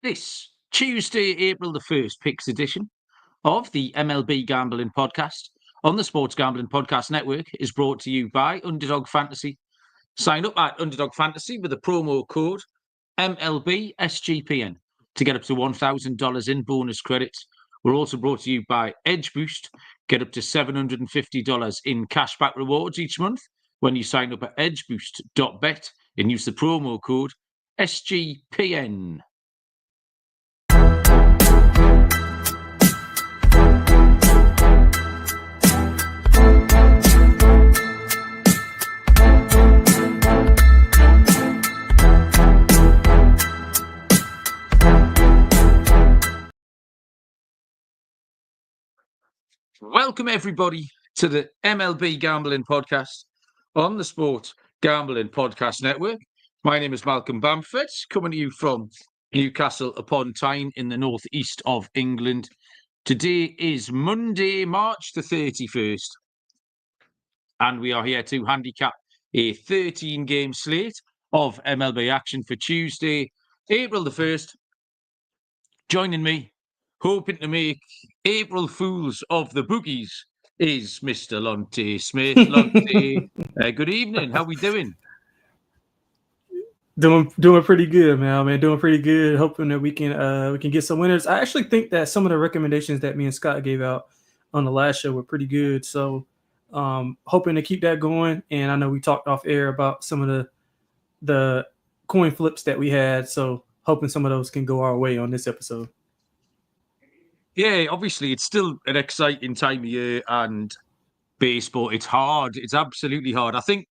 This Tuesday, April the 1st, Picks edition of the MLB Gambling Podcast on the Sports Gambling Podcast Network is brought to you by Underdog Fantasy. Sign up at Underdog Fantasy with the promo code MLB SGPN to get up to $1,000 in bonus credits. We're also brought to you by Edge Boost. Get up to $750 in cashback rewards each month when you sign up at edgeboost.bet and use the promo code SGPN. Welcome, everybody, to the MLB Gambling Podcast on the Sports Gambling Podcast Network. My name is Malcolm Bamford, coming to you from Newcastle upon Tyne in the northeast of England. Today is Monday, March the 31st, and we are here to handicap a 13-game slate of MLB action for Tuesday, April the 1st. Joining me, hoping to make April Fools of the bookies, is Mr. Lonte Smith. Lonte, good evening. How we doing? Doing pretty good, man. Doing pretty good. Hoping that we can get some winners. I actually think that some of the recommendations that me and Scott gave out on the last show were pretty good. So, hoping to keep that going. And I know we talked off air about some of the coin flips that we had. So, hoping some of those can go our way on this episode. Yeah, obviously, it's still an exciting time of year, and baseball, it's hard. It's absolutely hard. I think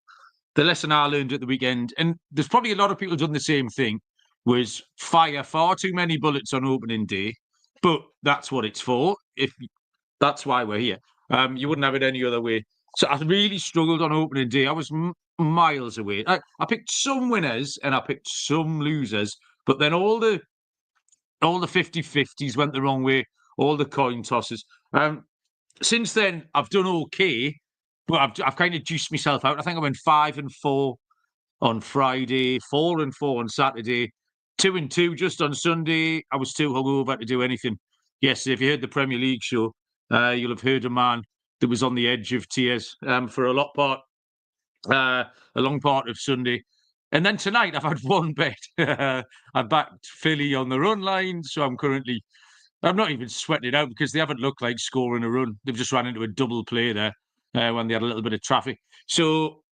the lesson I learned at the weekend, and there's probably a lot of people done the same thing, was fire far too many bullets on opening day. But that's what it's for. That's why we're here. You wouldn't have it any other way. So I really struggled on opening day. I was miles away. I picked some winners and I picked some losers, but then all the 50-50s went the wrong way. All the coin tosses. Since then, I've done okay, but I've kind of juiced myself out. I think I went 5-4 on Friday, 4-4 on Saturday, 2-2 just on Sunday. I was too hungover to do anything. Yes, if you heard the Premier League show, you'll have heard a man that was on the edge of tears for a long part of Sunday. And then tonight, I've had one bet. I've backed Philly on the run line, so I'm not even sweating it out because they haven't looked like scoring a run. They've just ran into a double play there when they had a little bit of traffic. So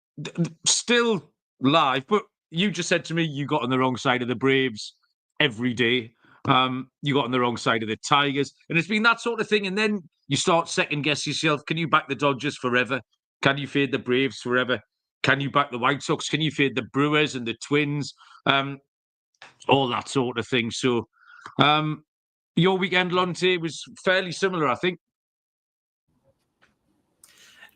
still live, but you just said to me you got on the wrong side of the Braves every day. You got on the wrong side of the Tigers. And it's been that sort of thing. And then you start second-guess yourself. Can you back the Dodgers forever? Can you fade the Braves forever? Can you back the White Sox? Can you fade the Brewers and the Twins? All that sort of thing. So... your weekend, Lonte, was fairly similar, I think.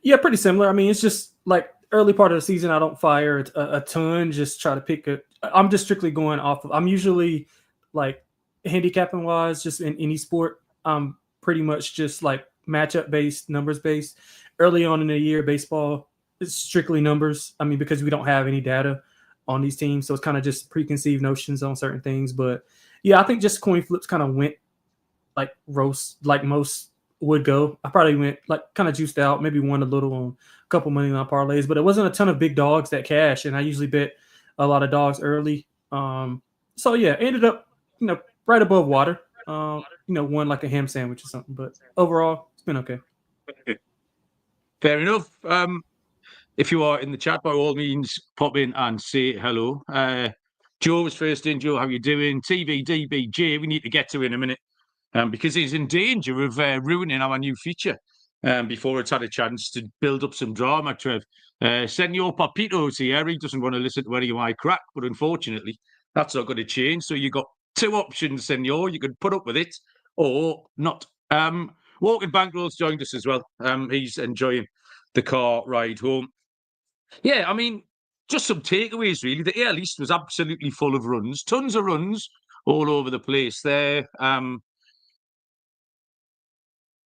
Yeah, pretty similar. I mean, it's just like early part of the season, I don't fire a ton. Just try to pick I'm just strictly going off of. I'm usually like handicapping wise, just in any sport. I'm pretty much just like matchup based, numbers based. Early on in the year, baseball is strictly numbers. I mean, because we don't have any data on these teams, so it's kind of just preconceived notions on certain things. But yeah, I think just coin flips kind of went like roast, like most would go. I probably went like kind of juiced out, maybe won a little on a couple money on parlays, but it wasn't a ton of big dogs that cash. And I usually bet a lot of dogs early. So yeah, ended up, right above water, won like a ham sandwich or something, but overall it's been okay. Fair enough. If you are in the chat, by all means, pop in and say hello. Joe was first in. Joe, how you doing? TVDBJ, we need to get to in a minute. Because he's in danger of ruining our new feature before it's had a chance to build up some drama, Trev. Senor Papito's here. He doesn't want to listen to any of my crack, but unfortunately, that's not going to change. So you've got two options, Senor. You can put up with it or not. Walking Bankroll's joined us as well. He's enjoying the car ride home. Yeah, I mean, just some takeaways, really. The AL East was absolutely full of runs. Tons of runs all over the place there.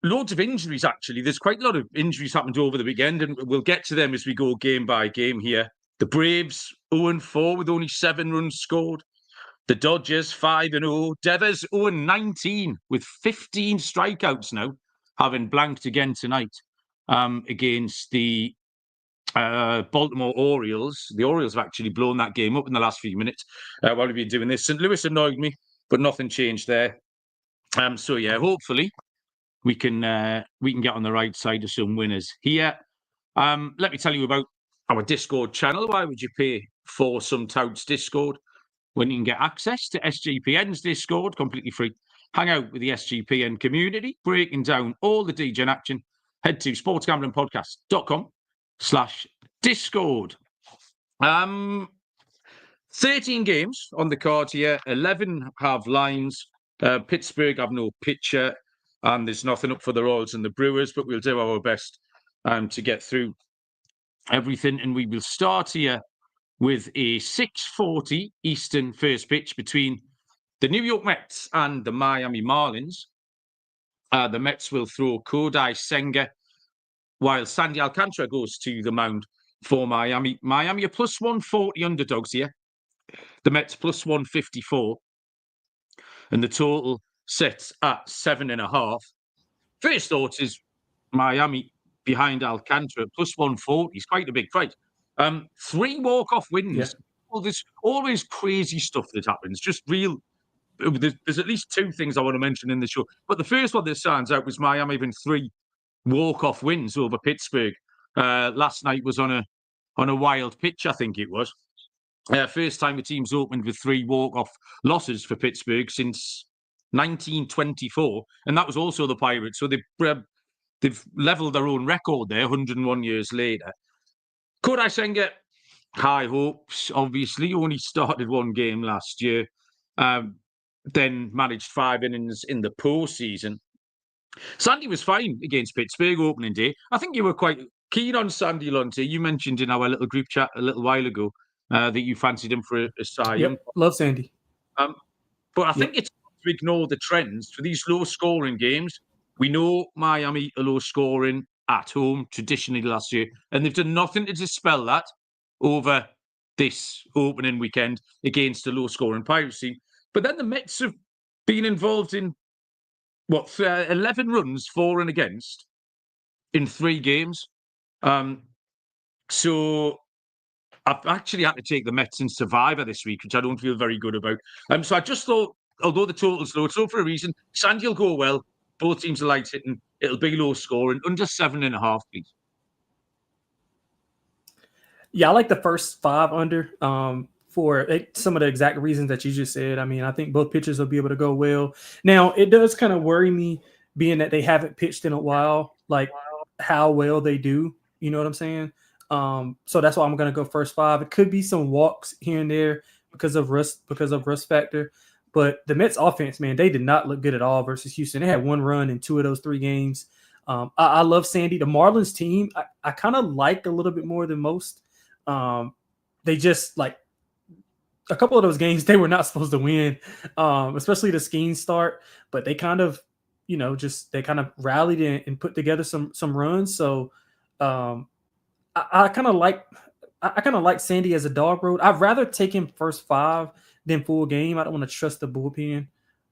Loads of injuries, actually. There's quite a lot of injuries happened over the weekend, and we'll get to them as we go game by game here. The Braves 0-4 with only 7 runs scored. The Dodgers 5-0. Devers 0-19 with 15 strikeouts now, having blanked again tonight against the Baltimore Orioles. The Orioles have actually blown that game up in the last few minutes while we've been doing this. St. Louis annoyed me, but nothing changed there. So yeah, hopefully we can get on the right side of some winners here. Let me tell you about our Discord channel. Why would you pay for some touts Discord when you can get access to SGPN's Discord completely free? Hang out with the SGPN community, breaking down all the DGen action. Head to sportsgamblingpodcast.com/Discord. 13 games on the card here. 11 have lines. Pittsburgh have no pitcher, and there's nothing up for the Royals and the Brewers, but we'll do our best to get through everything. And we will start here with a 6:40 Eastern first pitch between the New York Mets and the Miami Marlins. The Mets will throw Kodai Senga, while Sandy Alcantara goes to the mound for Miami. Miami are plus 140 underdogs here. The Mets plus 154. And the total sets at 7.5. First thoughts is Miami behind Alcantara plus 140 is quite a big fight. 3 walk-off wins. Yeah. Well, there's always crazy stuff that happens. Just real. There's at least 2 things I want to mention in the show. But the first one that stands out was Miami having 3 walk-off wins over Pittsburgh. Last night was on a wild pitch, I think it was. First time the team's opened with 3 walk-off losses for Pittsburgh since 1924, and that was also the Pirates. So they've levelled their own record there 101 years later. Kodai Senga, high hopes, obviously. Only started 1 game last year, then managed 5 innings in the postseason. Sandy was fine against Pittsburgh opening day. I think you were quite keen on Sandy Lonte. You mentioned in our little group chat a little while ago that you fancied him for a Cy Young. Love Sandy. But I think it's hard to ignore the trends for these low-scoring games. We know Miami are low-scoring at home traditionally last year, and they've done nothing to dispel that over this opening weekend against a low-scoring Pirates team. But then the Mets have been involved in 11 runs for and against in 3 games. So I've actually had to take the Mets in Survivor this week, which I don't feel very good about. So I just thought, although the total's low, it's low for a reason. Sandy will go well. Both teams are light hitting. It'll be low scoring. Under 7.5, please. Yeah, I like the first 5 under for some of the exact reasons that you just said. I mean, I think both pitchers will be able to go well. Now, it does kind of worry me, being that they haven't pitched in a while, like how well they do. You know what I'm saying? So that's why I'm going to go first 5. It could be some walks here and there because of rust factor. But the Mets offense, man, they did not look good at all versus Houston. They had 1 run in 2 of those 3 games. I love Sandy. The Marlins team, I kind of like a little bit more than most. They just like a couple of those games they were not supposed to win, especially the skiing start. But they kind of, they kind of rallied and put together some runs. So I kind of like Sandy as a dog road. I'd rather take him first 5 than full game. I don't want to trust the bullpen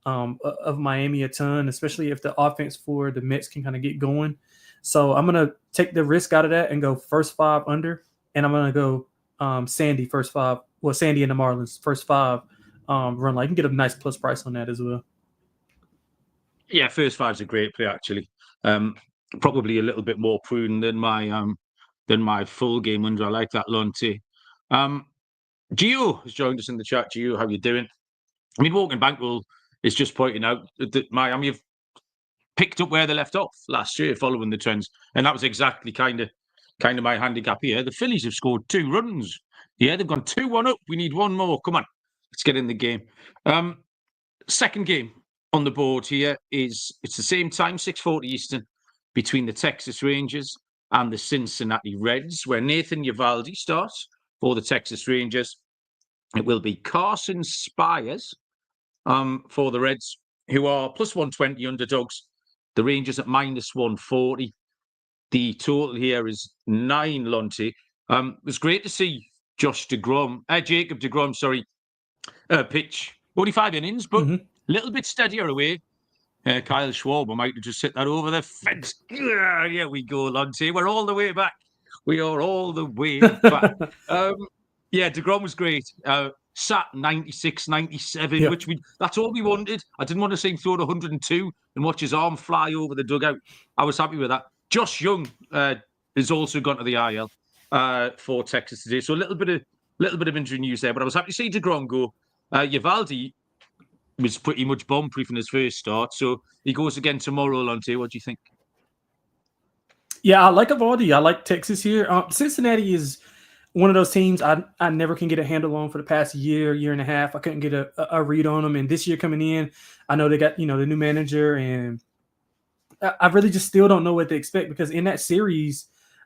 of Miami a ton, especially if the offense for the Mets can kind of get going. So I'm going to take the risk out of that and go first 5 under, and I'm going to go Sandy first 5. Well, Sandy and the Marlins first 5 run. Like, you can get a nice plus price on that as well. Yeah, first 5's a great play actually. Probably a little bit more prudent than my full game under. I like that Lonte. Gio has joined us in the chat. Gio, how you doing? I mean, Walking Bankroll is just pointing out that Miami have picked up where they left off last year, following the trends, and that was exactly kind of my handicap here. The Phillies have scored 2 runs. Yeah, they've gone 2-1 up. We need 1 more. Come on, let's get in the game. Second game on the board here it's the same time, 6:40 Eastern, between the Texas Rangers and the Cincinnati Reds, where Nathan Eovaldi starts for the Texas Rangers. It will be Carson Spires for the Reds, who are plus 120 underdogs. The Rangers at minus 140. The total here is 9, Lonte. It was great to see Jacob DeGrom, pitch only 5 innings, but a little bit steadier away. Kyle Schwarber might have just hit that over the fence. Yeah, we go, Lonte. We're all the way back. We are all the way back. Yeah, DeGrom was great. Sat 96, 97, which that's all we wanted. I didn't want to see him throw to 102 and watch his arm fly over the dugout. I was happy with that. Josh Young has also gone to the IL for Texas today. So a little bit of injury news there, but I was happy to see DeGrom go. Eovaldi was pretty much bomb-proof in his first start, so he goes again tomorrow, Lonte. What do you think? Yeah, I like Eovaldi. I like Texas here. Cincinnati is one of those teams I never can get a handle on for the past year and a half. I couldn't get a read on them. And this year coming in, I know they got, the new manager, and I really just still don't know what to expect, because in that series,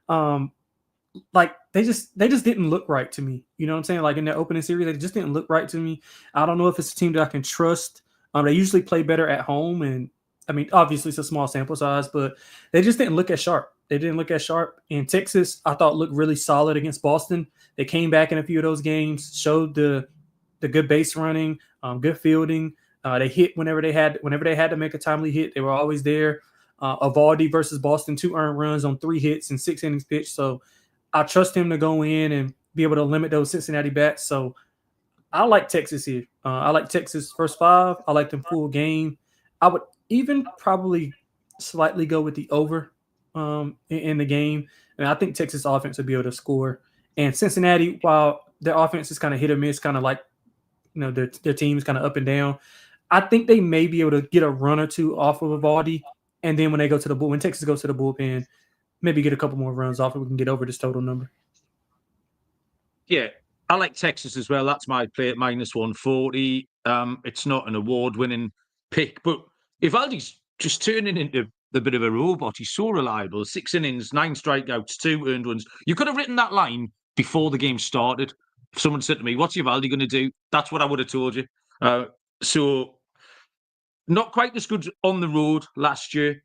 they just didn't look right to me. You know what I'm saying? Like in the opening series, they just didn't look right to me. I don't know if it's a team that I can trust. They usually play better at home, and I mean, obviously it's a small sample size, but they just didn't look as sharp. They didn't look as sharp. And Texas, I thought, looked really solid against Boston. They came back in a few of those games, showed the good base running, good fielding. They hit whenever they had to make a timely hit. They were always there. Eovaldi versus Boston, 2 earned runs on 3 hits and 6 innings pitched. So I trust him to go in and be able to limit those Cincinnati bats. So I like Texas here. I like Texas first 5. I like them full game. I would even probably slightly go with the over in the game. And I think Texas offense will be able to score. And Cincinnati, while their offense is kind of hit or miss, kind of like, their team's kind of up and down, I think they may be able to get a run or 2 off of Eovaldi. And then when Texas goes to the bullpen, maybe get a couple more runs off, and we can get over this total number. Yeah, I like Texas as well. That's my play at -140. It's not an award-winning pick, but Eovaldi's just turning into a bit of a robot. He's so reliable. 6 innings, 9 strikeouts, 2 earned runs. You could have written that line before the game started. If someone said to me, "What's Eovaldi going to do?" That's what I would have told you. So not quite as good on the road last year.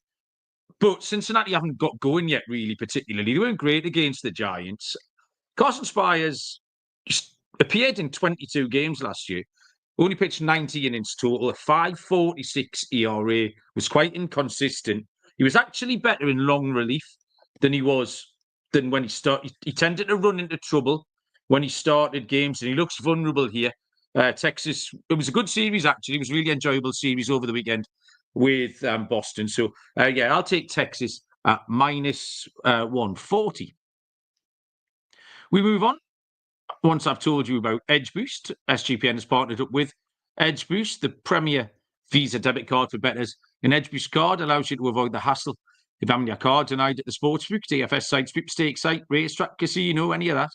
But Cincinnati haven't got going yet, really, particularly. They weren't great against the Giants. Carson Spires just appeared in 22 games last year. Only pitched 90 innings total. A 5.46 ERA, was quite inconsistent. He was actually better in long relief than when he started. He tended to run into trouble when he started games, and he looks vulnerable here. Texas, it was a good series, actually. It was a really enjoyable series over the weekend with Boston. So, I'll take Texas at -140. We move on. Once I've told you about Edge Boost, SGPN has partnered up with Edge Boost, the premier Visa debit card for bettors. An Edge Boost card allows you to avoid the hassle of having your card denied at the sportsbook, DFS site, sweepstake site, racetrack, casino, any of that.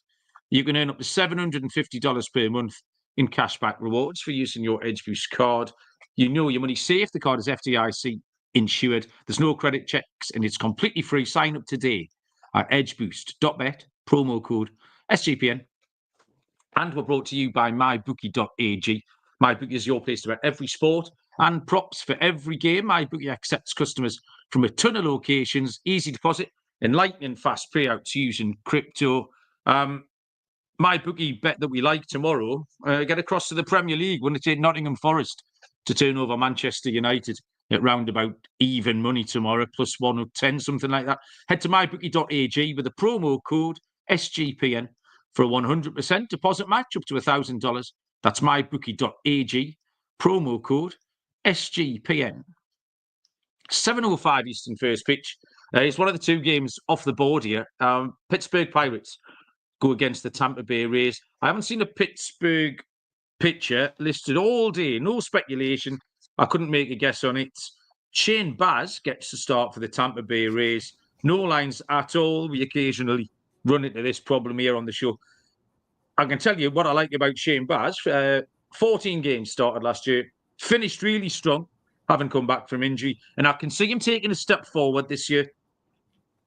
You can earn up to $750 per month in cashback rewards for using your Edge Boost card. You know your money's safe. The card is FDIC insured. There's no credit checks, and it's completely free. Sign up today at edgeboost.bet, promo code SGPN. And we're brought to you by mybookie.ag. MyBookie is your place to bet every sport and props for every game. MyBookie accepts customers from a ton of locations, easy deposit, and lightning fast payouts using crypto. MyBookie bet that we like tomorrow, get across to the Premier League when it's in Nottingham Forest to turn over Manchester United at roundabout even money tomorrow, +110, something like that. Head to mybookie.ag with the promo code SGPN for a 100% deposit match up to $1,000. That's mybookie.ag, promo code SGPN. 7:05 Eastern first pitch. It's one of the 2 games off the board here. Pittsburgh Pirates go against the Tampa Bay Rays. I haven't seen a Pittsburgh pitcher listed all day. No speculation. I couldn't make a guess on it. Shane Baz gets to start for the Tampa Bay Rays. No lines at all. We occasionally run into this problem here on the show. I can tell you what I like about Shane Baz. 14 games started last year. Finished really strong, having come back from injury. And I can see him taking a step forward this year.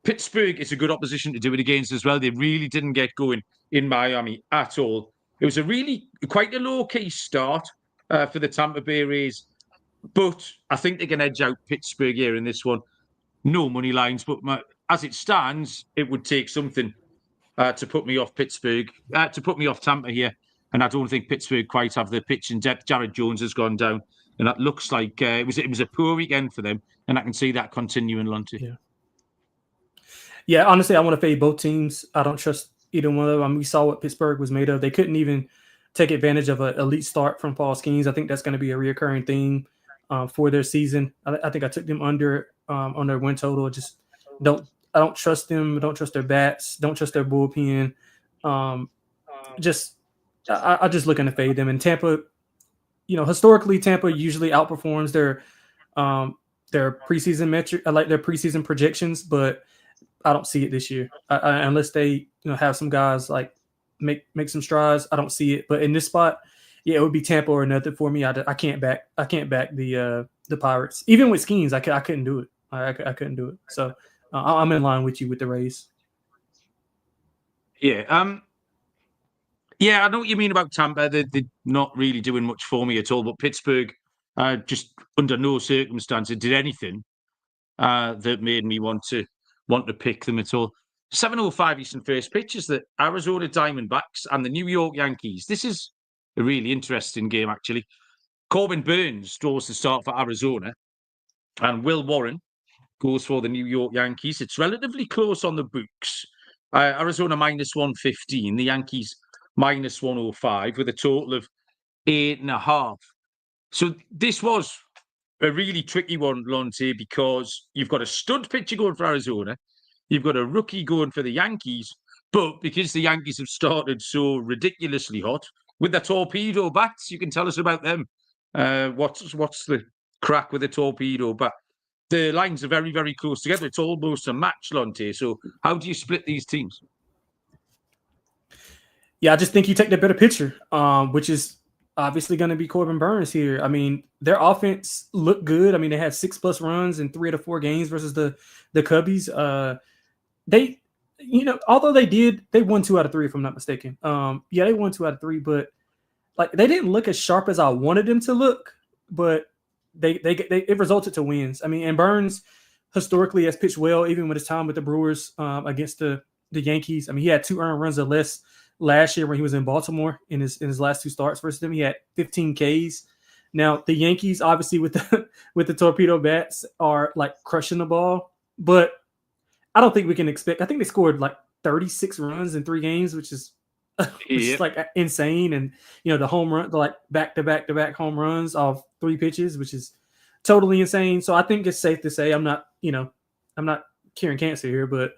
Pittsburgh is a good opposition to do it against as well. They really didn't get going in Miami at all. It was quite a low-key start for the Tampa Bay Rays. But I think they can edge out Pittsburgh here in this one. No money lines, but as it stands, it would take something to put me off Pittsburgh, to put me off Tampa here. and I don't think Pittsburgh quite have the pitching depth. Jared Jones has gone down, and that looks like it was a poor weekend for them, and I can see that continuing, Lonte. Yeah, honestly, I want to fade both teams. I don't trust either one of them. I mean, we saw what Pittsburgh was made of. They couldn't even take advantage of an elite start from Paul Skeens. I think that's going to be a reoccurring theme for their season. I think I took them under on their win total. I don't trust them. Don't trust their bats. Don't trust their bullpen. I just looking to fade them. And Tampa, historically, Tampa usually outperforms their preseason metric. I like their preseason projections, but I don't see it this year unless they have some guys like make some strides. I don't see it. But in this spot, yeah, it would be Tampa or nothing for me. I can't back the Pirates. Even with Skeens, I couldn't do it. I couldn't do it. So I'm in line with you with the Rays. Yeah. Yeah, I know what you mean about Tampa. They're not really doing much for me at all. But Pittsburgh, just under no circumstances did anything that made me want to pick them at all. 7:05 Eastern first pitch is the Arizona Diamondbacks and the New York Yankees. This is a really interesting game, actually. Corbin Burns draws the start for Arizona, and Will Warren goes for the New York Yankees. It's relatively close on the books. Arizona -115, the Yankees -105, with a total of 8.5. So this was a really tricky one, Lonte, because you've got a stud pitcher going for Arizona, you've got a rookie going for the Yankees, but because the Yankees have started so ridiculously hot with the torpedo bats, you can tell us about them. What's the crack with the torpedo bat? The lines are very, very close together. It's almost a match, Lonte. So how do you split these teams? Yeah, I just think you take the better pitcher, which is obviously going to be Corbin Burns here. I mean, their offense looked good. I mean, they had 6+ runs in 3 out of 4 games versus the Cubbies. They, although they won 2 out of 3, if I'm not mistaken. Yeah, they won 2 out of 3, but like they didn't look as sharp as I wanted them to look. But it resulted to wins. I mean, and Burns historically has pitched well, even with his time with the Brewers against the Yankees. I mean, he had 2 earned runs or less last year when he was in Baltimore in his last 2 starts versus them. He had 15 Ks. Now the Yankees, obviously with the torpedo bats, are like crushing the ball, but I don't think we can expect. I think they scored like 36 runs in 3 games, which is like insane. And the home run, like back-to-back home runs off 3 pitches, which is totally insane. So I think it's safe to say I'm not curing cancer here, but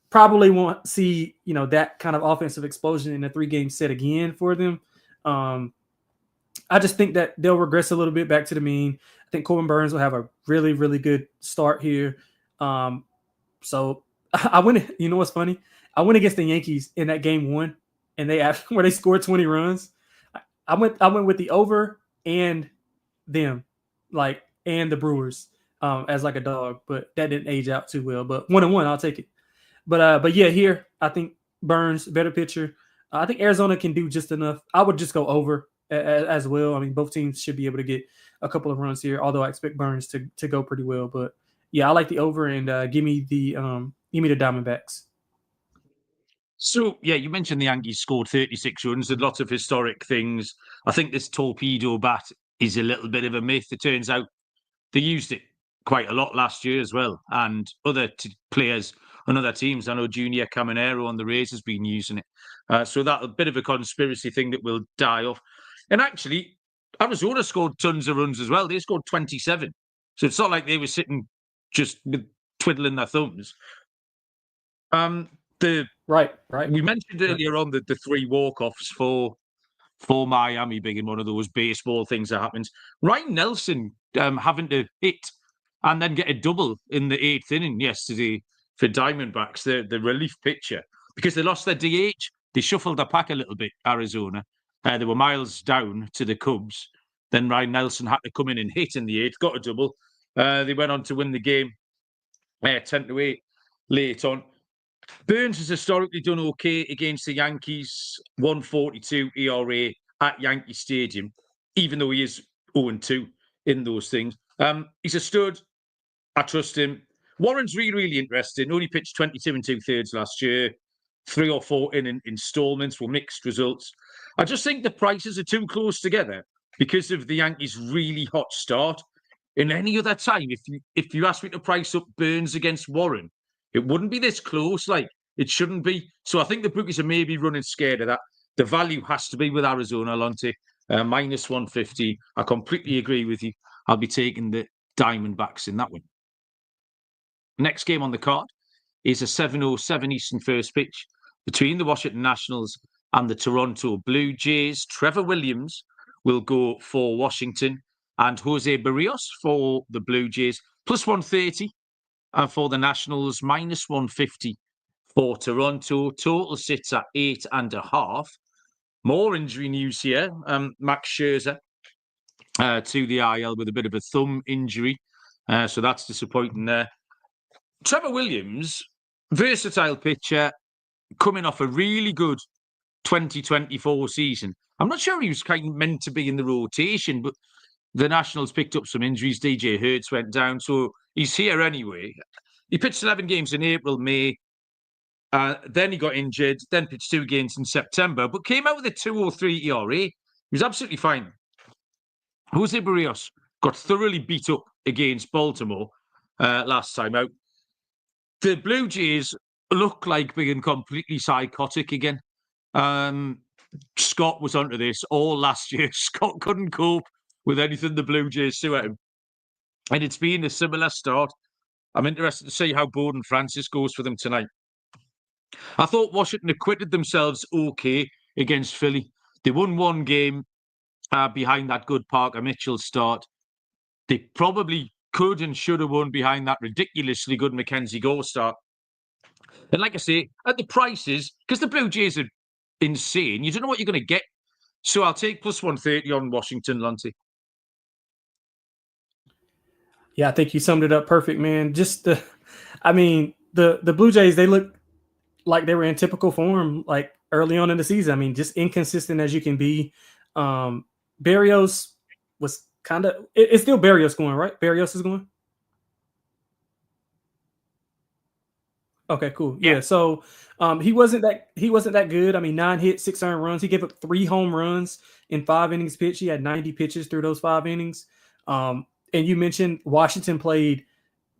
probably won't see that kind of offensive explosion in a 3-game set again for them. I just think that they'll regress a little bit back to the mean. I think Corbin Burns will have a really, really good start here. So I went. You know what's funny? I went against the Yankees in that game 1, and where they scored 20 runs. I went with the over and them, and the Brewers as like a dog, but that didn't age out too well. But 1-1, I'll take it. But yeah, here I think Burns better pitcher. I think Arizona can do just enough. I would just go over as well. I mean, both teams should be able to get a couple of runs here, although I expect Burns to go pretty well. But yeah, I like the over, and give me the Diamondbacks. So, yeah, you mentioned the Yankees scored 36 runs and lots of historic things. I think this torpedo bat is a little bit of a myth. It turns out they used it quite a lot last year as well. And other players on other teams, I know Junior Caminero on the Rays has been using it. So that's a bit of a conspiracy thing that will die off. And actually, Arizona scored tons of runs as well. They scored 27. So it's not like they were sitting just with twiddling their thumbs. Right. We mentioned earlier on the 3 walk-offs for Miami being one of those baseball things that happens. Ryan Nelson having to hit and then get a double in the 8th inning yesterday for Diamondbacks, the relief pitcher, because they lost their DH. They shuffled their pack a little bit, Arizona. They were miles down to the Cubs. Then Ryan Nelson had to come in and hit in the 8th, got a double. They went on to win the game 10-8 late on. Burns has historically done okay against the Yankees, 1.42 ERA at Yankee Stadium, even though he is 0-2 in those things. He's a stud. I trust him. Warren's really, really interesting. Only pitched 22 2/3 last year. 3 or 4 in installments were mixed results. I just think the prices are too close together because of the Yankees' really hot start. In any other time, if you asked me to price up Burns against Warren, it wouldn't be this close. Like, it shouldn't be. So I think the bookies are maybe running scared of that. The value has to be with Arizona, Lonte, minus 150. I completely agree with you. I'll be taking the Diamondbacks in that one. Next game on the card is a 7:07 Eastern first pitch between the Washington Nationals and the Toronto Blue Jays. Trevor Williams will go for Washington and Jose Barrios for the Blue Jays. Plus 130 for the Nationals, minus 150 for Toronto. Total sits at 8.5. More injury news here. Max Scherzer to the IL with a bit of a thumb injury. So that's disappointing there. Trevor Williams, versatile pitcher, coming off a really good 2024 season. I'm not sure he was kind of meant to be in the rotation, but the Nationals picked up some injuries. DJ Hurts went down, so he's here anyway. He pitched 11 games in April, May. Then he got injured, then pitched 2 games in September, but came out with a 2.03 ERA. He was absolutely fine. Jose Barrios got thoroughly beat up against Baltimore last time out. The Blue Jays look like being completely psychotic again. Scott was onto this all last year. Scott couldn't cope with anything the Blue Jays threw at him. And it's been a similar start. I'm interested to see how Bowden Francis goes for them tonight. I thought Washington acquitted themselves okay against Philly. They won 1 game behind that good Parker Mitchell start. They probably could and should have won behind that ridiculously good Mackenzie Gore start. And like I say, at the prices, because the Blue Jays are insane, you don't know what you're going to get. So I'll take plus 130 on Washington, Lonte. Yeah, I think you summed it up perfect, man. The Blue Jays, they look like they were in typical form, like early on in the season. I mean, just inconsistent as you can be. Barrios was kind of, it's still Barrios going, right? Barrios is going. Okay, cool. Yeah. So he wasn't that good. I mean, 9 hits, 6 earned runs. He gave up 3 home runs in 5 innings pitched. He had 90 pitches through those 5 innings. And you mentioned Washington played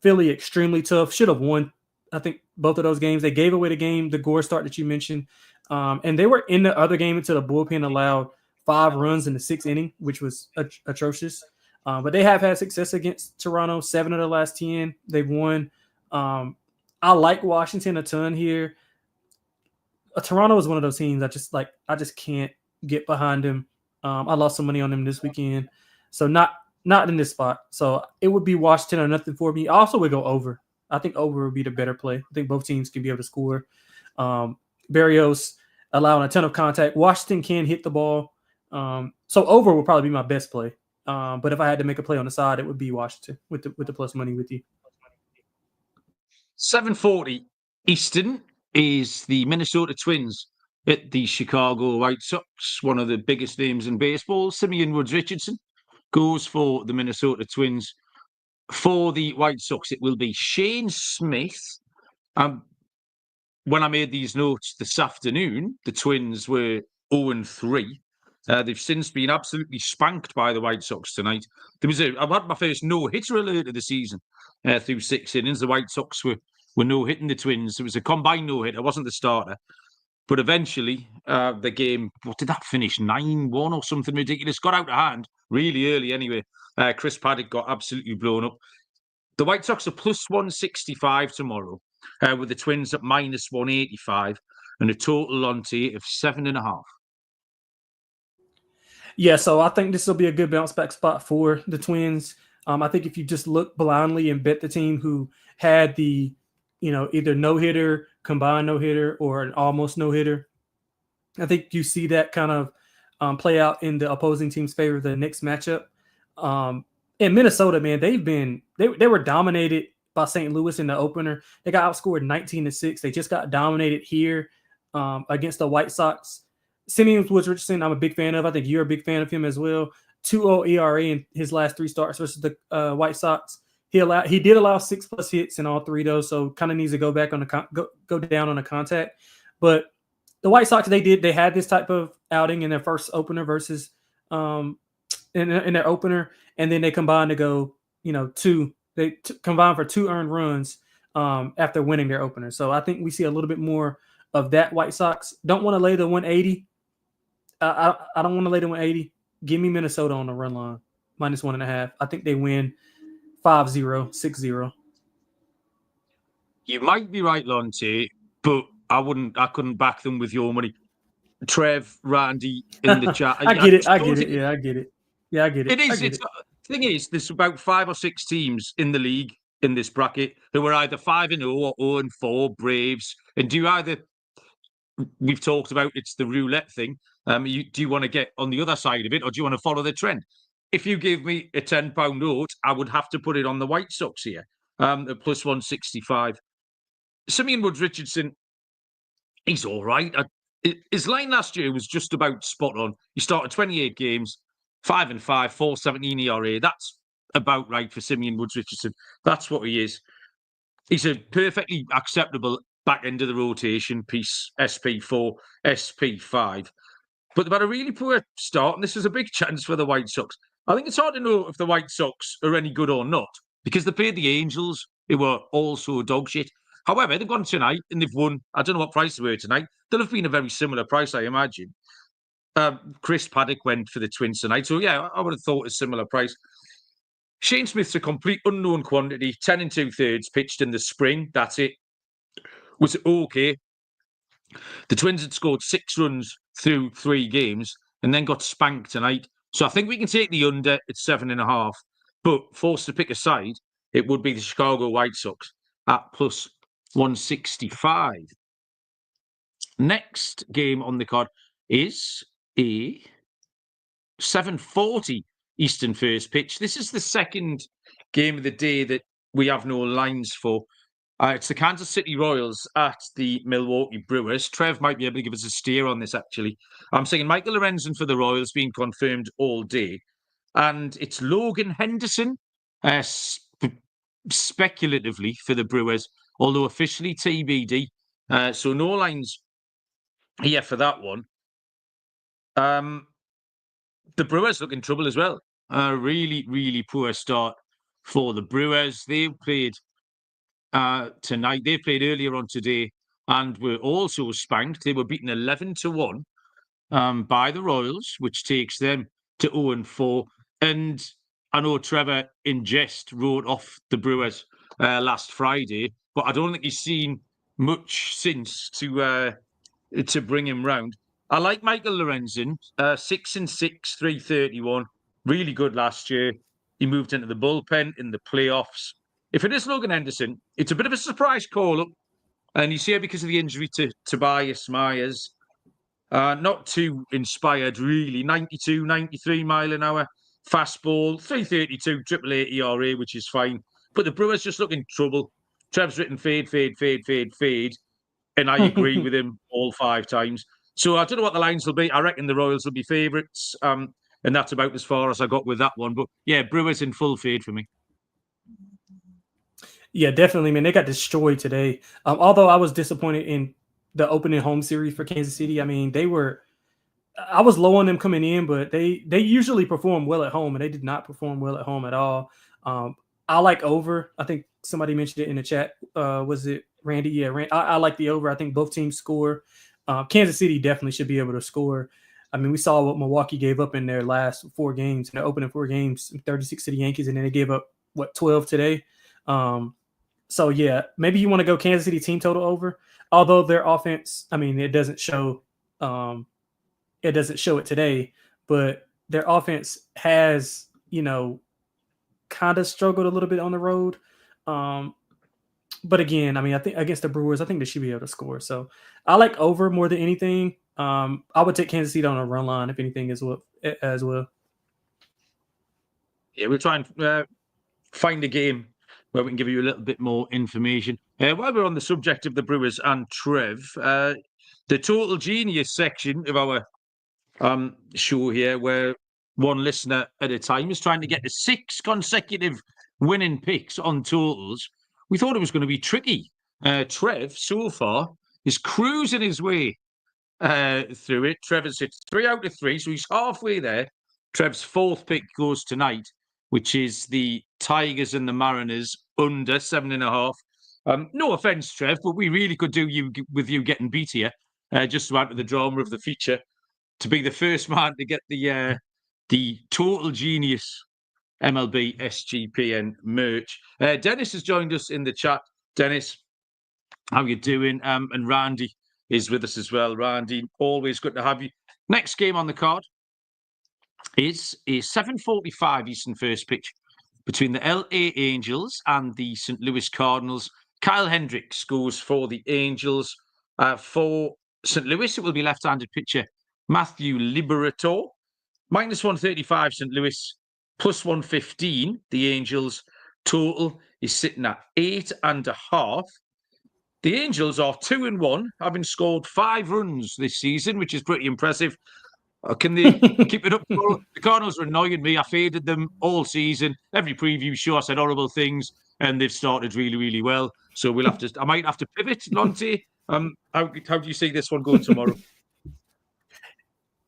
Philly extremely tough. Should have won, I think, both of those games. They gave away the Gore start that you mentioned. And they were in the other game until the bullpen allowed 5 runs in the 6th inning, which was atrocious. But they have had success against Toronto. 7 of the last 10 they've won. I like Washington a ton here. Toronto is one of those teams I just can't get behind them. I lost some money on them this weekend, so not in this spot. So it would be Washington or nothing for me. I also would go over. I think over would be the better play. I think both teams can be able to score. Barrios allowing a ton of contact. Washington can hit the ball. So over will probably be my best play. But if I had to make a play on the side, it would be Washington with the plus money with you. 7:40 Eastern is the Minnesota Twins at the Chicago White Sox. One of the biggest names in baseball, Simeon Woods Richardson, goes for the Minnesota Twins. For the White Sox, it will be Shane Smith. When I made these notes this afternoon, the Twins were 0-3. They've since been absolutely spanked by the White Sox tonight. I've had my first no-hitter alert of the season through 6 innings. The White Sox were no-hitting the Twins. It was a combined no-hitter. It wasn't the starter. But eventually, the game, what did that finish? 9-1 or something ridiculous? Got out of hand really early anyway. Chris Paddock got absolutely blown up. The White Sox are plus 165 tomorrow, with the Twins at minus 185 and a total Lonte of 7.5. Yeah, so I think this will be a good bounce back spot for the Twins. I think if you just look blindly and bet the team who had the, either no-hitter, combined no-hitter, or an almost no-hitter, I think you see that kind of play out in the opposing team's favor the next matchup. In Minnesota, man, they were dominated by St. Louis in the opener. They got outscored 19-6. They just got dominated here against the White Sox. Simeon Woods Richardson, I'm a big fan of. I think you're a big fan of him as well. 2.0 ERA in his last 3 starts versus the White Sox. He did allow 6+ hits in all 3 though, so kind of needs to go back on go down on the contact. But the White Sox, they had this type of outing in their first opener versus in their opener, and then they combined to go, combined for 2 earned runs after winning their opener. So I think we see a little bit more of that White Sox. Don't want to lay the 180. I don't want to lay the 180. Give me Minnesota on the run line, -1.5. I think they win 5-0, 6-0. You might be right, Lonte, but I couldn't back them with your money. Trev, Randy in the chat. I get it. Yeah, I get it. It is. The thing is, there's about 5 or 6 teams in the league in this bracket who are either 5-0 or 0-4, Braves. And we've talked about it's the roulette thing. Do you want to get on the other side of it, or do you want to follow the trend? If you give me a £10 note, I would have to put it on the White Sox here, at +165. Simeon Woods-Richardson, he's all right. His line last year was just about spot on. He started 28 games, 5-5, 4.17 ERA. That's about right for Simeon Woods-Richardson. That's what he is. He's a perfectly acceptable back end of the rotation piece, SP4, SP5. But they've had a really poor start, and this is a big chance for the White Sox. I think it's hard to know if the White Sox are any good or not, because they played the Angels, who were also dog shit. However, they've gone tonight and they've won. I don't know what price they were tonight. They'll have been a very similar price, I imagine. Chris Paddock went for the Twins tonight. So, yeah, I would have thought a similar price. Shane Smith's a complete unknown quantity. 10 2/3 pitched in the spring. That's it. Was okay. The Twins had scored 6 runs through 3 games and then got spanked tonight. So I think we can take the under at 7.5. But forced to pick a side, it would be the Chicago White Sox at +165. Next game on the card is a 7:40 Eastern first pitch. This is the second game of the day that we have no lines for. It's the Kansas City Royals at the Milwaukee Brewers. Trev might be able to give us a steer on this, actually. I'm saying Michael Lorenzen for the Royals being confirmed all day. And it's Logan Henderson, speculatively for the Brewers, although officially TBD. So no lines here for that one. The Brewers look in trouble as well. Really, really poor start for the Brewers. They've played tonight. They played earlier on today and were also spanked. They were beaten 11-1 by the Royals, which takes them to 0-4. And I know Trevor in jest wrote off the Brewers last Friday, but I don't think he's seen much since to bring him round. I like Michael Lorenzen, 6-6, 331. Really good last year. He moved into the bullpen in the playoffs. If it is Logan Henderson, it's a bit of a surprise call-up. And he's here because of the injury to Tobias Myers. Not too inspired, really. 92, 93 mile an hour fastball, 332 AAA ERA, which is fine. But the Brewers just look in trouble. Trev's written fade. And I agree with him all 5 times. So I don't know what the lines will be. I reckon the Royals will be favourites. And that's about as far as I got with that one. But yeah, Brewers in full fade for me. Yeah, definitely, man. They got destroyed today. Although I was disappointed in the opening home series for Kansas City. I mean, I was low on them coming in, but they usually perform well at home, and they did not perform well at home at all. I like over. I think somebody mentioned it in the chat. Was it Randy? Yeah, I like the over. I think both teams score. Kansas City definitely should be able to score. I mean, we saw what Milwaukee gave up in their last 4 games, in their opening 4 games, 36 to the Yankees, and then they gave up, 12 today? So, yeah, maybe you want to go Kansas City team total over, although their offense, I mean, it doesn't show it today, but their offense has, kind of struggled a little bit on the road. But again, I mean, I think against the Brewers, I think they should be able to score. So I like over more than anything. I would take Kansas City on a run line, if anything, as well. Yeah, we'll try and find a game where we can give you a little bit more information. While we're on the subject of the Brewers and Trev, the Total Genius section of our show here, where one listener at a time is trying to get to 6 consecutive winning picks on totals. We thought it was going to be tricky. Trev, so far, is cruising his way through it. Trevor's hit 3 out of 3, so he's halfway there. Trev's fourth pick goes tonight, which is the Tigers and the Mariners under 7.5. No offence, Trev, but we really could do with you getting beat here, just to add to the drama of the feature, to be the first man to get the Total Genius MLB SGPN merch. Dennis has joined us in the chat. Dennis, how you doing? And Randy is with us as well. Randy, always good to have you. Next game on the card is a 7:45 Eastern first pitch between the LA Angels and the St. Louis Cardinals. Kyle Hendricks goes for the Angels. For St. Louis, it will be left-handed pitcher Matthew Liberatore. -135 St. Louis, +115 the Angels. Total is sitting at 8.5. The Angels are 2-1, having scored 5 runs this season, which is pretty impressive. Can they keep it up? The Cardinals are annoying me. I faded them all season. Every preview show, I said horrible things, and they've started really, really well. So we'll have to. I might have to pivot, Lonte. How do you see this one going tomorrow?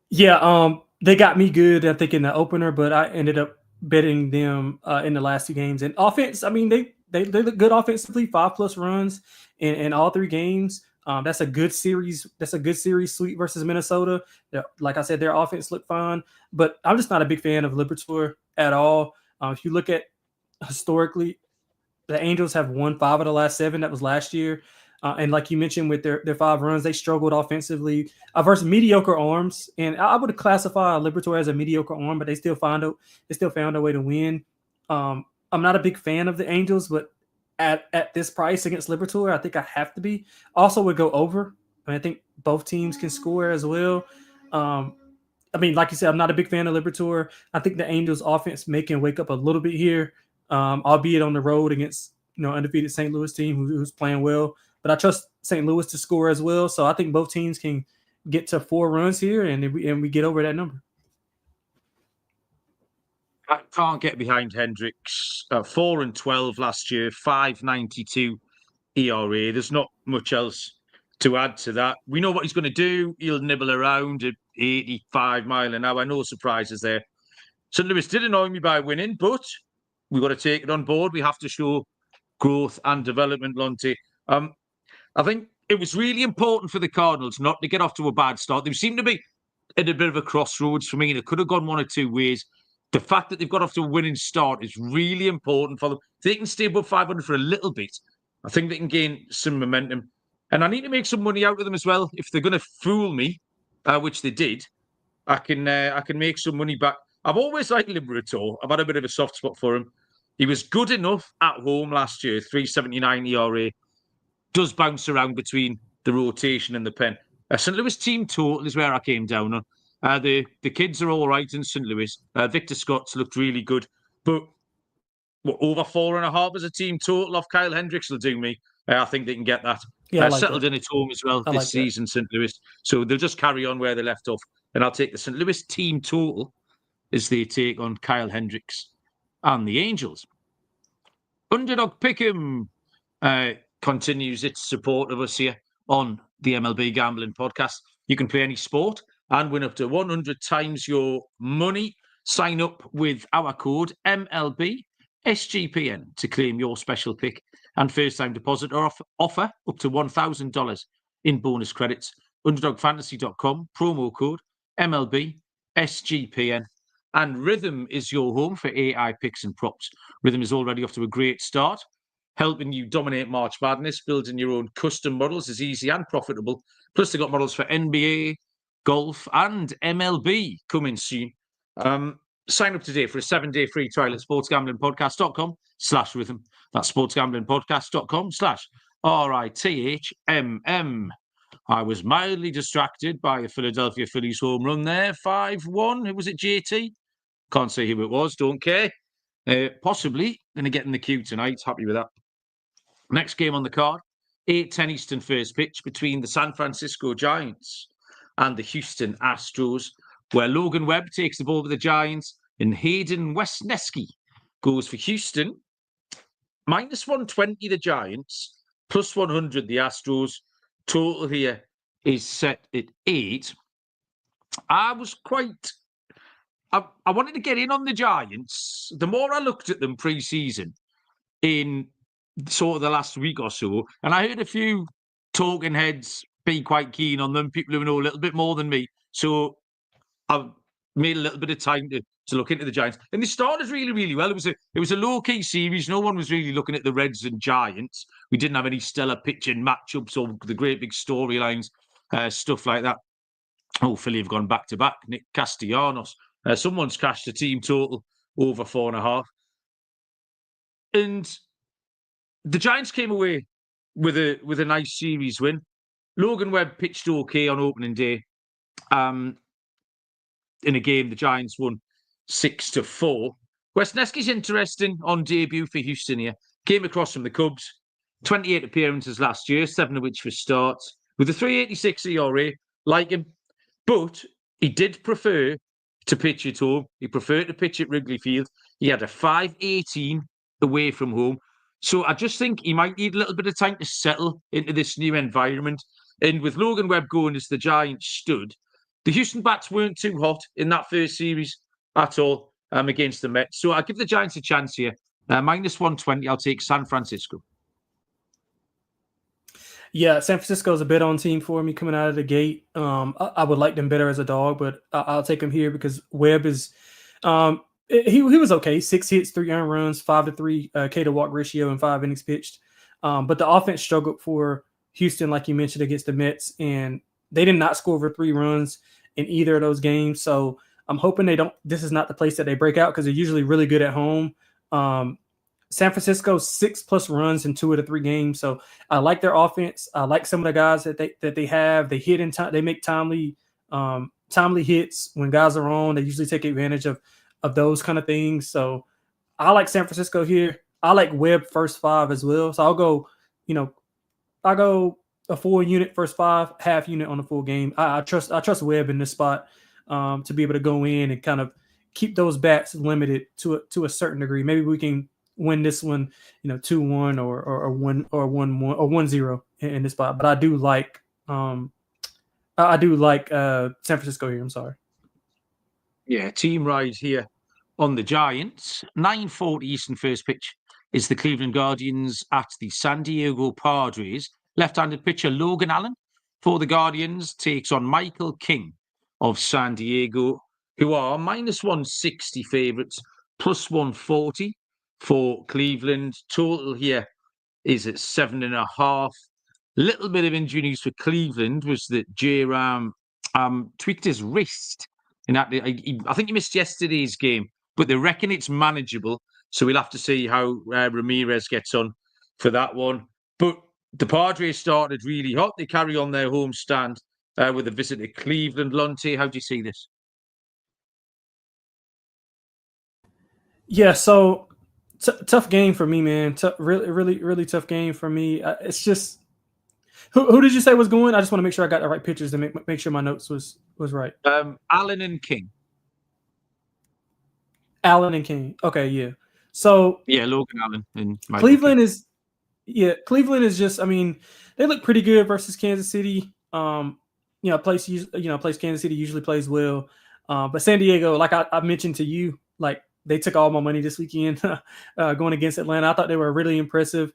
Yeah, they got me good, I think, in the opener, but I ended up betting them in the last 2 games. And offense, I mean, they look good offensively, 5+ runs in all 3 games. That's a good series. That's a good series sweep versus Minnesota. Like I said, their offense looked fine, but I'm just not a big fan of Liberatore at all. If you look at historically, the Angels have won 5 of the last 7. That was last year. And like you mentioned, with their 5 runs, they struggled offensively versus mediocre arms. And I would classify Liberatore as a mediocre arm, but they still found a way to win. I'm not a big fan of the Angels, but at this price against Liberatore, I think I have to be. Also would go over. I think both teams can score as well. I mean, like you said, I'm not a big fan of Liberatore. I think the Angels offense can wake up a little bit here, albeit on the road against undefeated St. Louis team who's playing well. But I trust St. Louis to score as well. So I think both teams can get to 4 runs here, and we get over that number. I can't get behind Hendricks. 4-12 last year, 5.92 ERA. There's not much else to add to that. We know what he's going to do. He'll nibble around at 85 miles an hour. No surprises there. St. Louis did annoy me by winning, but we've got to take it on board. We have to show growth and development, Lonte. I think it was really important for the Cardinals not to get off to a bad start. They seem to be at a bit of a crossroads for me, and it could have gone one or two ways. The fact that they've got off to a winning start is really important for them. If they can stay above 500 for a little bit, I think they can gain some momentum. And I need to make some money out of them as well. If they're going to fool me, which they did, I can make some money back. I've always liked Liberatore. I've had a bit of a soft spot for him. He was good enough at home last year, 3.79 ERA. Does bounce around between the rotation and the pen. St. Louis team total is where I came down on. The kids are all right in St. Louis. Victor Scott's looked really good, but over 4.5 as a team total off Kyle Hendricks will do me. I think they can get that. Yeah, settled in at home as well this season, St. Louis. So they'll just carry on where they left off. And I'll take the St. Louis team total as they take on Kyle Hendricks and the Angels. Underdog Pick'em continues its support of us here on the MLB Gambling Podcast. You can play any sport and win up to 100 times your money. Sign up with our code MLB SGPN to claim your special pick and first-time deposit offer up to $1,000 in bonus credits. UnderdogFantasy.com, promo code MLB SGPN. And Rhythm is your home for AI picks and props. Rhythm is already off to a great start, helping you dominate March Madness. Building your own custom models is easy and profitable. Plus, they've got models for NBA, golf, and MLB coming soon. Sign up today for a 7-day free trial at sportsgamblingpodcast.com/rhythm. That's sportsgamblingpodcast.com/RITHMM. I was mildly distracted by a Philadelphia Phillies home run there, 5-1. Who was it, JT? Can't say who it was, don't care. Possibly going to get in the queue tonight. Happy with that. Next game on the card, 8:10 Eastern first pitch between the San Francisco Giants and the Houston Astros, where Logan Webb takes the ball with the Giants and Hayden Wesneski goes for Houston. -120 the Giants, +100 the Astros. total here is set at 8. I wanted to get in on the Giants. The more I looked at them pre-season in sort of the last week or so, and I heard a few talking heads be quite keen on them, people who know a little bit more than me. So I've made a little bit of time to look into the Giants. And they started really, really well. It was a low-key series. No one was really looking at the Reds and Giants. We didn't have any stellar pitching matchups or the great big storylines, stuff like that. Oh, Philly have gone back-to-back. Nick Castellanos. Someone's cashed a team total over 4.5. And the Giants came away with a nice series win. Logan Webb pitched okay on opening day. In a game, the Giants won 6-4. Wesneski's interesting on debut for Houston here. Came across from the Cubs. 28 appearances last year, 7 of which were starts. With a 3.86 ERA, like him. But he did prefer to pitch at home. He preferred to pitch at Wrigley Field. He had a 5.18 away from home. So I just think he might need a little bit of time to settle into this new environment. And with Logan Webb going as the Giants stood, the Houston bats weren't too hot in that first series at all against the Mets. So I'll give the Giants a chance here. Minus 120, I'll take San Francisco. Yeah, San Francisco's a bet on team for me coming out of the gate. I would like them better as a dog, but I'll take him here because Webb is he was okay. 6 hits, 3 earned runs, 5-3 K to walk ratio, and 5 innings pitched. But the offense struggled for Houston, like you mentioned, against the Mets, and they did not score over 3 runs in either of those games. So I'm hoping this is not the place that they break out because they're usually really good at home. San Francisco 6+ runs in 2 of the 3 games. So I like their offense. I like some of the guys that they have. They hit in time. They make timely hits when guys are on. They usually take advantage of those kind of things. So I like San Francisco here. I like Webb first 5 as well. So I'll go a full unit first 5, half unit on the full game. I trust Webb in this spot to be able to go in and kind of keep those bats limited to a certain degree. Maybe we can win this one, 2-1 or 1-1 or 1-0 in this spot. But I do like San Francisco here. I'm sorry. Yeah, team ride here on the Giants. 9:40 Eastern first pitch is the Cleveland Guardians at the San Diego Padres. Left-handed pitcher Logan Allen for the Guardians takes on Michael King of San Diego, who are minus 160 favourites, plus 140 for Cleveland. Total here is at 7.5. Little bit of injury news for Cleveland was that J-Ram tweaked his wrist. I think he missed yesterday's game, but they reckon it's manageable. So we'll have to see how Ramirez gets on for that one. But the Padres started really hot. They carry on their home stand with a visit to Cleveland. Lonte, how do you see this? Yeah, so tough game for me, man. Really, really, really tough game for me. It's just who did you say was going? I just want to make sure I got the right pictures to make sure my notes was right. Allen and King. Allen and King. Okay, yeah. So yeah, Logan Allen and Cleveland is. Yeah, Cleveland is just. I mean, they look pretty good versus Kansas City. Place Kansas City usually plays well, but San Diego, like I mentioned to you, like they took all my money this weekend going against Atlanta. I thought they were really impressive.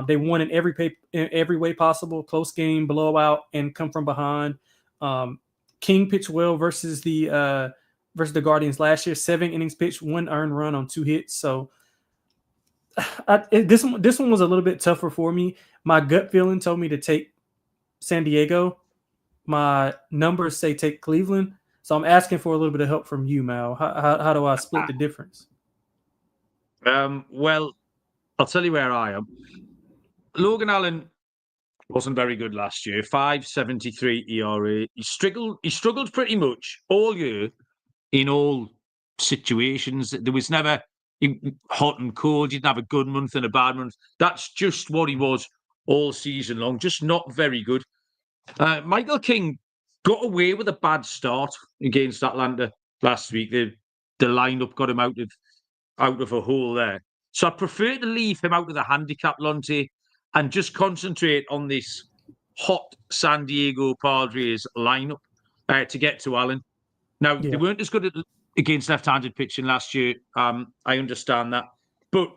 They won in every way possible. Close game, blowout, and come from behind. King pitched well versus the Guardians last year. 7 innings pitched, 1 earned run on 2 hits. So this one was a little bit tougher for me. My gut feeling told me to take San Diego. My numbers say take Cleveland. So I'm asking for a little bit of help from you, Mal. How do I split the difference? Well, I'll tell you where I am. Logan Allen wasn't very good last year. 5.73 ERA. He struggled pretty much all year in all situations. There was never hot and cold. He didn't have a good month and a bad month. That's just what he was all season long. Just not very good. Michael King got away with a bad start against Atlanta last week. The lineup got him out of a hole there. So I prefer to leave him out of the handicap, Lonte, and just concentrate on this hot San Diego Padres lineup to get to Allen. Now, they weren't as good against left-handed pitching last year. I understand that. But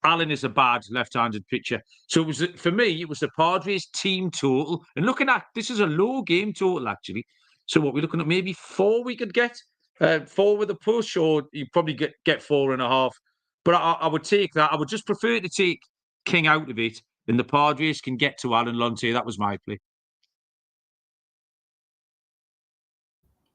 Allen is a bad left-handed pitcher. So for me, it was the Padres team total. And looking at, this is a low game total, actually. So what we're looking at, maybe 4 we could get. 4 with a push, or you probably get 4.5. But I would take that. I would just prefer to take King out of it, and the Padres can get to Mal and Lonte. That was my play.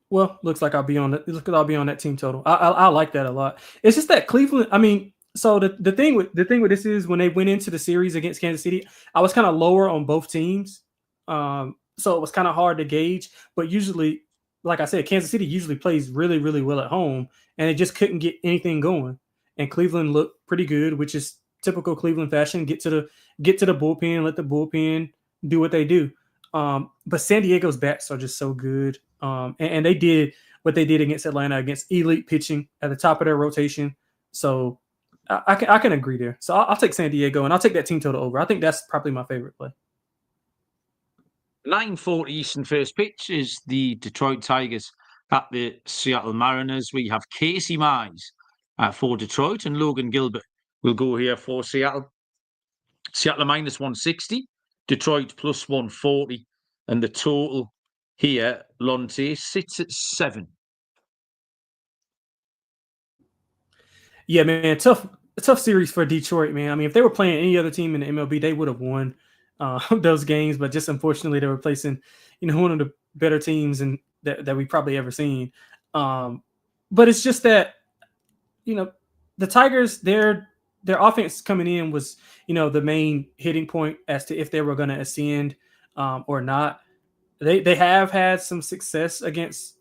Well, looks like I'll be on that. I'll be on that team total. I like that a lot. It's just that Cleveland. I mean, so the thing with this is when they went into the series against Kansas City, I was kind of lower on both teams, so it was kind of hard to gauge. But usually, like I said, Kansas City usually plays really, really well at home, and they just couldn't get anything going. And Cleveland looked pretty good, which is typical Cleveland fashion. Get to the bullpen, let the bullpen do what they do. But San Diego's bats are just so good. And they did what they did against Atlanta, against elite pitching at the top of their rotation. So I can agree there. So I'll take San Diego, and I'll take that team total over. I think that's probably my favorite play. 9:40 Eastern first pitch is the Detroit Tigers at the Seattle Mariners. We have Casey Mize for Detroit, and Logan Gilbert will go here for Seattle. Seattle -160, Detroit +140, and the total here, Lonte, sits at 7. Yeah, man, tough series for Detroit, man. I mean, if they were playing any other team in the MLB, they would have won those games. But just unfortunately, they were facing, one of the better teams that we probably ever seen. But it's just that, the Tigers, their offense coming in was, the main hitting point as to if they were going to ascend or not. They have had some success against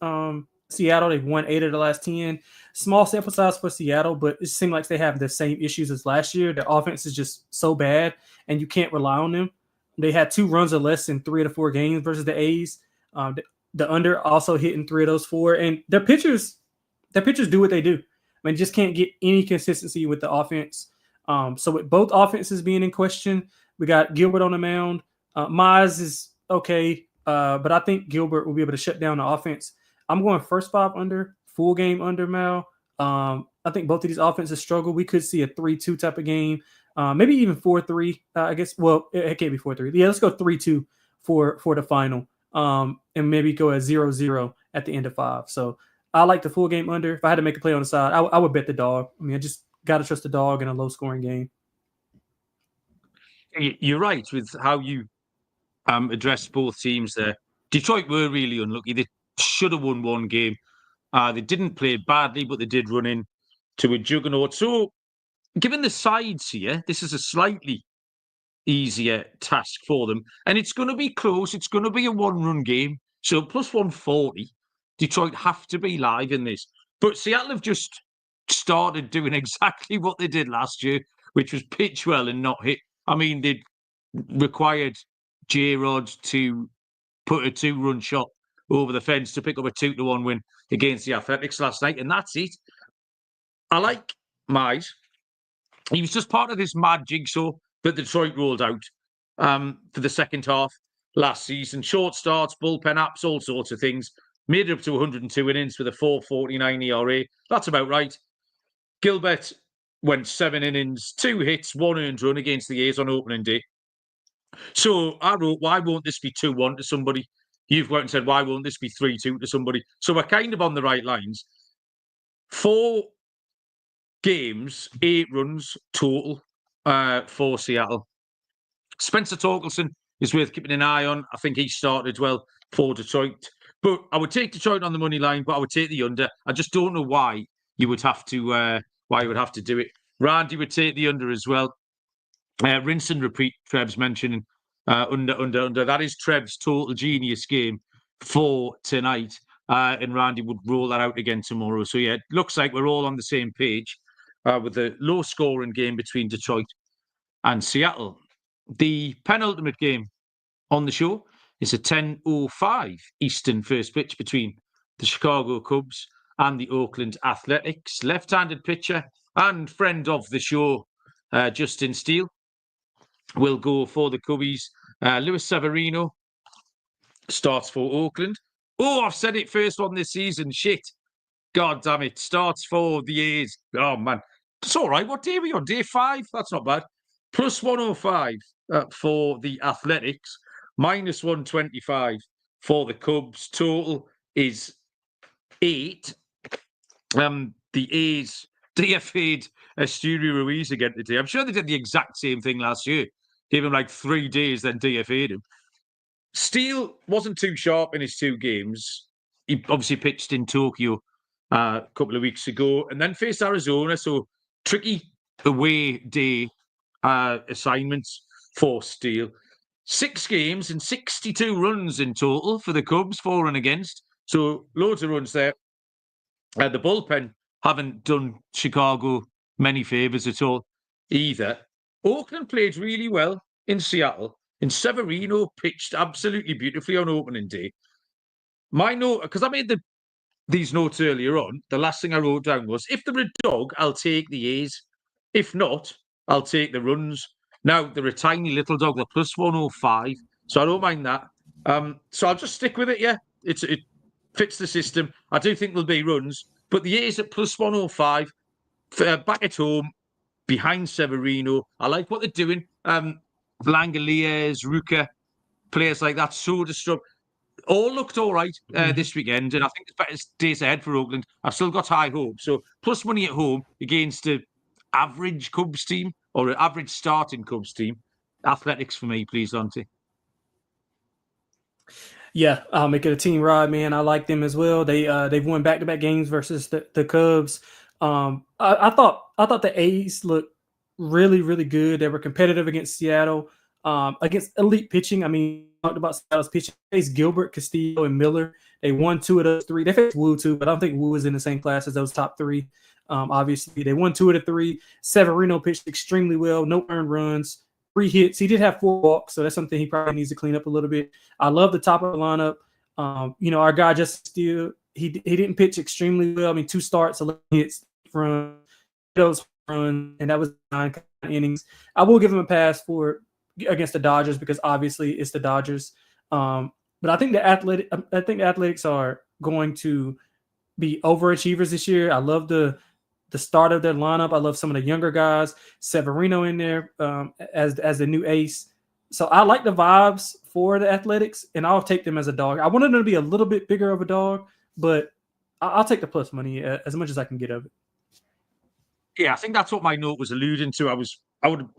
Seattle. They've won 8 of the last 10. Small sample size for Seattle, but it seems like they have the same issues as last year. Their offense is just so bad, and you can't rely on them. They had 2 runs or less in 3 of the 4 games versus the A's. The under also hitting 3 of those 4, and their pitchers do what they do. I mean, just can't get any consistency with the offense. So with both offenses being in question, we got Gilbert on the mound. Mize is okay. But I think Gilbert will be able to shut down the offense. I'm going first 5 under, full game under Mal. I think both of these offenses struggle. We could see a 3-2 type of game, maybe even 4-3. I guess. Well, it can't be 4-3. Yeah, let's go 3-2 for the final, and maybe go at 0-0 at the end of 5. So I like the full game under. If I had to make a play on the side, I would bet the dog. I mean, I just got to trust the dog in a low scoring game. You're right with how you addressed both teams there. Detroit were really unlucky. They should have won 1 game. They didn't play badly, but they did run in to a juggernaut. So, given the sides here, this is a slightly easier task for them. And it's going to be close. It's going to be a 1-run game. So, +140, Detroit have to be live in this. But Seattle have just started doing exactly what they did last year, which was pitch well and not hit. I mean, they required J-Rod to put a 2-run shot over the fence to pick up a 2-1 win against the Athletics last night, and that's it. I like Mize. He was just part of this mad jigsaw that Detroit rolled out for the second half last season. Short starts, bullpen apps, all sorts of things. Made it up to 102 innings with a 4.49 ERA. That's about right. Gilbert went 7 innings, 2 hits, 1 earned run against the A's on opening day. So I wrote, why won't this be 2-1 to somebody? You've went and said, why won't this be 3-2 to somebody? So we're kind of on the right lines. 4 games, 8 runs total for Seattle. Spencer Torkelson is worth keeping an eye on. I think he started well for Detroit. But I would take Detroit on the money line, but I would take the under. I just don't know why you would have to do it. Randy would take the under as well. Rinse and repeat, Trev's mentioning under. That is Trev's total genius game for tonight. And Randy would roll that out again tomorrow. So, yeah, it looks like we're all on the same page with a low-scoring game between Detroit and Seattle. The penultimate game on the show is a 10:05 Eastern first pitch between the Chicago Cubs and the Oakland Athletics. Left-handed pitcher and friend of the show, Justin Steele, will go for the Cubbies. Luis Severino starts for Oakland. Oh, I've said it first one this season. Shit. God damn it. Starts for the A's. Oh, man. It's all right. What day are we on? Day 5? That's not bad. Plus 105 for the Athletics. Minus 125 for the Cubs. Total is 8. The A's DFA'd Asturi Ruiz again today. I'm sure they did the exact same thing last year. Gave him like 3 days, then DFA'd him. Steele wasn't too sharp in his 2 games. He obviously pitched in Tokyo a couple of weeks ago and then faced Arizona. So tricky away day assignments for Steele. 6 games and 62 runs in total for the Cubs, for and against. So loads of runs there. The bullpen haven't done Chicago many favours at all either. Oakland played really well in Seattle, and Severino pitched absolutely beautifully on opening day. My note, because I made these notes earlier on, the last thing I wrote down was, if they're a dog, I'll take the A's. If not, I'll take the runs. Now, they're a tiny little dog. They're plus 105, so I don't mind that. So I'll just stick with it, yeah. It fits the system. I do think there'll be runs, but the A's at plus 105, back at home, behind Severino. I like what they're doing. Langoliers, Ruka, players like that, Soderstrom, all looked all right this weekend, and I think it's better days ahead for Oakland. I've still got high hopes. So plus money at home against an average Cubs team or an average starting Cubs team. Athletics for me, please, Lonte. Yeah, I'll make it a team ride, man. I like them as well. They've won back-to-back games versus the Cubs. I thought the A's looked really, really good. They were competitive against Seattle, against elite pitching. I mean, talked about Seattle's pitching. They faced Gilbert, Castillo, and Miller. They won 2 of those 3. They faced Wu too, but I don't think Wu is in the same class as those top 3. Obviously, they won 2 of the 3. Severino pitched extremely well. No earned runs. 3 hits. He did have 4 walks, so that's something he probably needs to clean up a little bit. I love the top of the lineup. Our guy just Steele, he didn't pitch extremely well. I mean, 2 starts, 11 hits from those runs, and that was 9 innings. I will give him a pass for against the Dodgers because obviously it's the Dodgers. But I think the Athletics are going to be overachievers this year. I love the start of their lineup. I love some of the younger guys. Severino in there as the new ace. So I like the vibes for the Athletics, and I'll take them as a dog. I wanted them to be a little bit bigger of a dog, but I'll take the plus money as much as I can get of it. Yeah, I think that's what my note was alluding to. I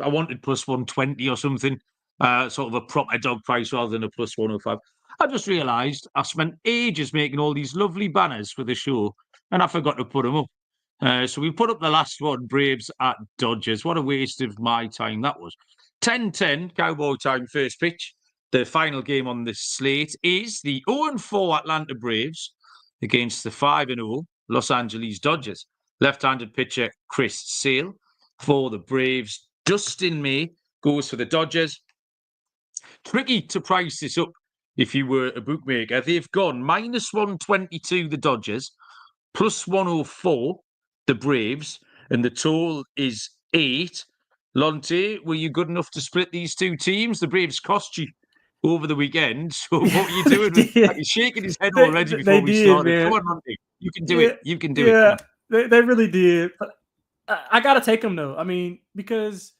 wanted plus 120 or something, sort of a proper dog price rather than a plus 105. I just realised I spent ages making all these lovely banners for the show, and I forgot to put them up. So we put up the last one, Braves at Dodgers. What a waste of my time that was. 10-10, Cowboy time, first pitch. The final game on this slate is the 0-4 Atlanta Braves against the 5-0 Los Angeles Dodgers. Left-handed pitcher Chris Sale for the Braves. Dustin May goes for the Dodgers. Tricky to price this up if you were a bookmaker. They've gone minus 122, the Dodgers, plus 104, the Braves, and the total is 8. Lonte, were you good enough to split these 2 teams? The Braves cost you over the weekend. So what are you doing? He's shaking his head already before we started. Man. Come on, Lonte. You can do it. You can do it. Yeah, they really did. But I got to take them, though. I mean, because,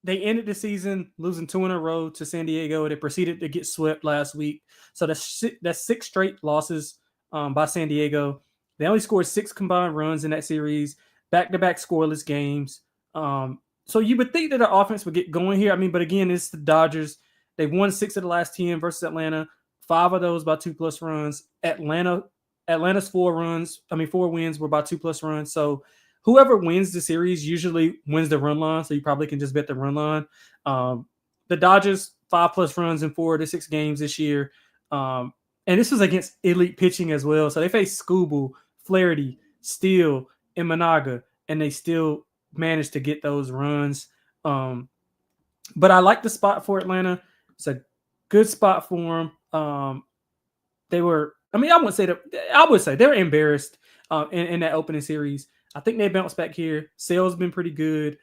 they ended the season losing 2 in a row to San Diego. They proceeded to get swept last week. So that's 6 straight losses by San Diego. They only scored 6 combined runs in that series, back-to-back scoreless games. So you would think that the offense would get going here. I mean, but again, it's the Dodgers. They've won 6 of the last 10 versus Atlanta. 5 of those by 2+ runs. Atlanta's 4 wins were by 2+ runs. So whoever wins the series usually wins the run line. So you probably can just bet the run line. The Dodgers 5+ runs in 4 of the 6 games this year. And this was against elite pitching as well. So they faced Skubal, Flaherty, Steele, and Managa, and they still managed to get those runs. But I like the spot for Atlanta. It's a good spot for them. I would say they were embarrassed in that opening series. I think they bounced back here. Sale's been pretty good.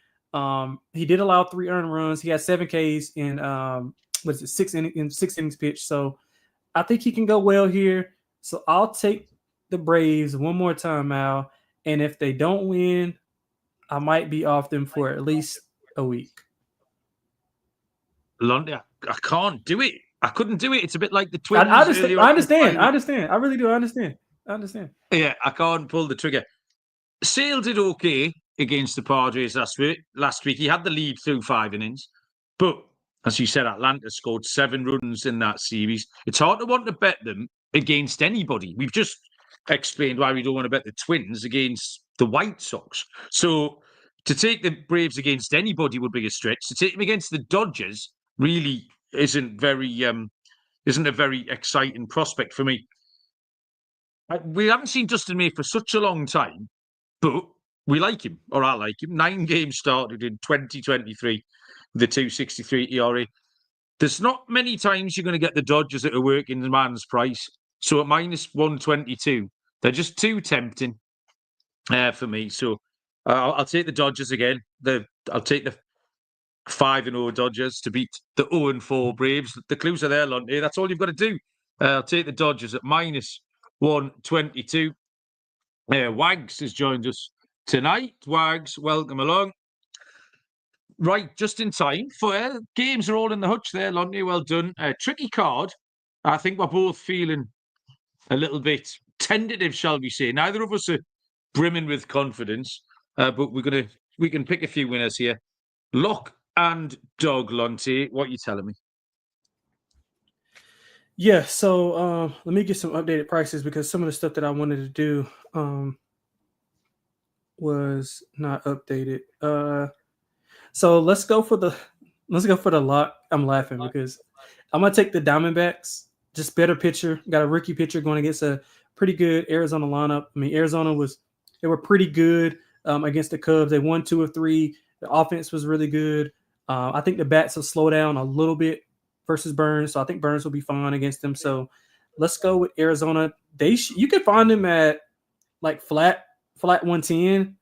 He did allow 3 earned runs. He had 7 Ks in 6 innings pitch. So I think he can go well here. So I'll take the Braves one more time, Al. And if they don't win, I might be off them for at least a week. Lonte, I can't do it. I couldn't do it. It's a bit like the Twins. I understand. I really do. I understand. Yeah, I can't pull the trigger. Sale did okay against the Padres last week. He had the lead through 5 innings. But as you said, Atlanta scored 7 runs in that series. It's hard to want to bet them against anybody. We've just explained why we don't want to bet the Twins against the White Sox. So to take the Braves against anybody would be a stretch. To take them against the Dodgers really isn't a very exciting prospect for me. We haven't seen Dustin May for such a long time, but we like him, or I like him. 9 games started in 2023 with a 2.63 ERA. There's not many times you're going to get the Dodgers that are working the man's price. So at minus 122, they're just too tempting for me. So I'll take the Dodgers again. I'll take the 5-0 Dodgers to beat the 0-4 Braves. The clues are there, Lonte. That's all you've got to do. I'll take the Dodgers at minus 122. Wags has joined us tonight. Wags, welcome along. Right, just in time for games are all in the hutch there, Lonte. Well done. Tricky card. I think we're both feeling a little bit tentative, shall we say. Neither of us are brimming with confidence, but we can pick a few winners here. Lock and dog, Lonte. What are you telling me? Yeah, so let me get some updated prices because some of the stuff that I wanted to do was not updated. So let's go for the lock. I'm laughing because I'm gonna take the Diamondbacks. Just better pitcher. Got a rookie pitcher going against a pretty good Arizona lineup. I mean, they were pretty good against the Cubs. They won 2 of 3. The offense was really good. I think the bats will slow down a little bit versus Burns. So I think Burns will be fine against them. So let's go with Arizona. You can find them at like flat 110.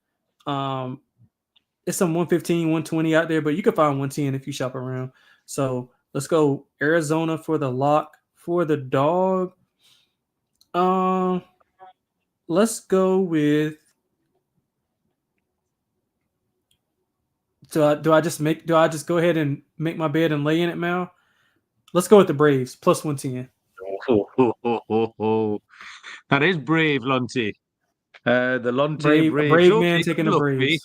It's some 115, 120 out there, but you can find 110 if you shop around. So let's go Arizona for the lock. For the dog, let's go with. Do I just go ahead and make my bed and lay in it, Mal? Let's go with the Braves plus 110. That is brave, Lonte. The Lonte Brave okay, man taking the Braves. Mate.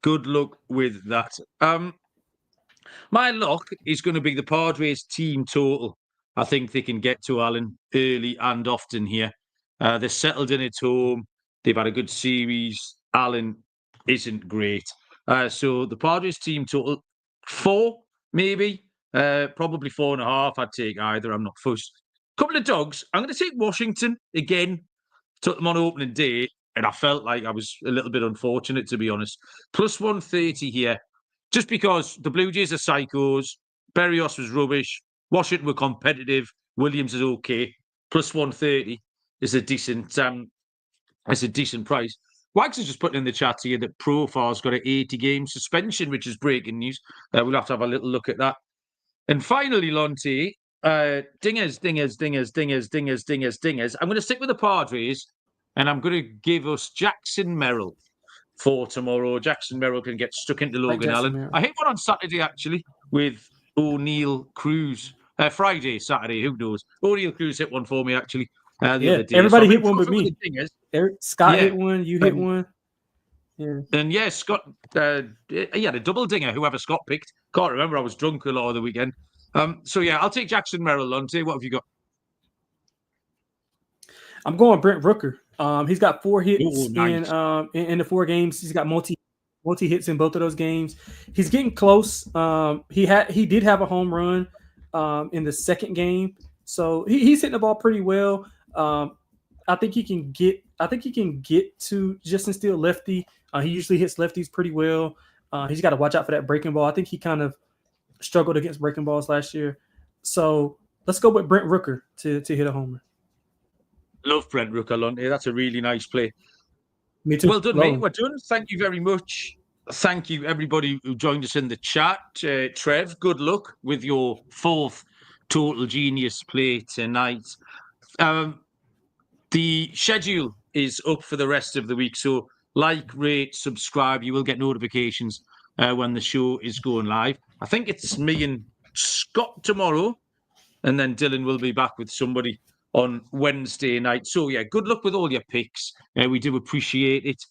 Good luck with that. My lock is going to be the Padres team total. I think they can get to Allen early and often here. They're settled in at home. They've had a good series. Allen isn't great. So the Padres team total 4, maybe. Probably 4.5. I'd take either. I'm not fussed. Couple of dogs. I'm going to take Washington again. Took them on opening day, and I felt like I was a little bit unfortunate, to be honest. Plus 130 here. Just because the Blue Jays are psychos. Berrios was rubbish. Washington were competitive. Williams is okay. Plus 130 is a decent price. Wags has just put in the chat here that Profile's got an 80-game suspension, which is breaking news. We'll have to have a little look at that. And finally, Lonte, dingers. I'm going to stick with the Padres, and I'm going to give us Jackson Merrill for tomorrow. Jackson Merrill can get stuck into Logan Allen. Merrill. I hit one on Saturday, actually, with O'Neill Cruz. Friday, Saturday, who knows? O'Neill Cruz hit one for me, actually, the other day. Everybody hit one but me. Scott hit one, you hit one. Yeah. And yeah, Scott, he had a double dinger, whoever Scott picked. Can't remember, I was drunk a lot of the weekend. So yeah, I'll take Jackson Merrill, Lonte. What have you got? I'm going Brent Rooker. He's got 4 hits nice. in the 4 games. He's got multi hits in both of those games. He's getting close. He did have a home run in the second game, so he's hitting the ball pretty well. I think he can get to Justin Steele lefty. He usually hits lefties pretty well. He's got to watch out for that breaking ball. I think he kind of struggled against breaking balls last year. So let's go with Brent Rooker to hit a homer. Love Brent Rooker, Lonte. That's a really nice play. Me too. Well done, mate. We're done. Thank you very much thank you, everybody who joined us in the chat. Trev, good luck with your 4th Total Genius play tonight. The schedule is up for the rest of the week, so like, rate, subscribe. You will get notifications when the show is going live. I think it's me and Scott tomorrow, and then Dylan will be back with somebody on Wednesday night. So, yeah, good luck with all your picks. We do appreciate it.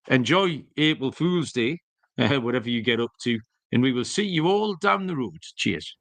Enjoy April Fool's Day, whatever you get up to, and we will see you all down the road. Cheers.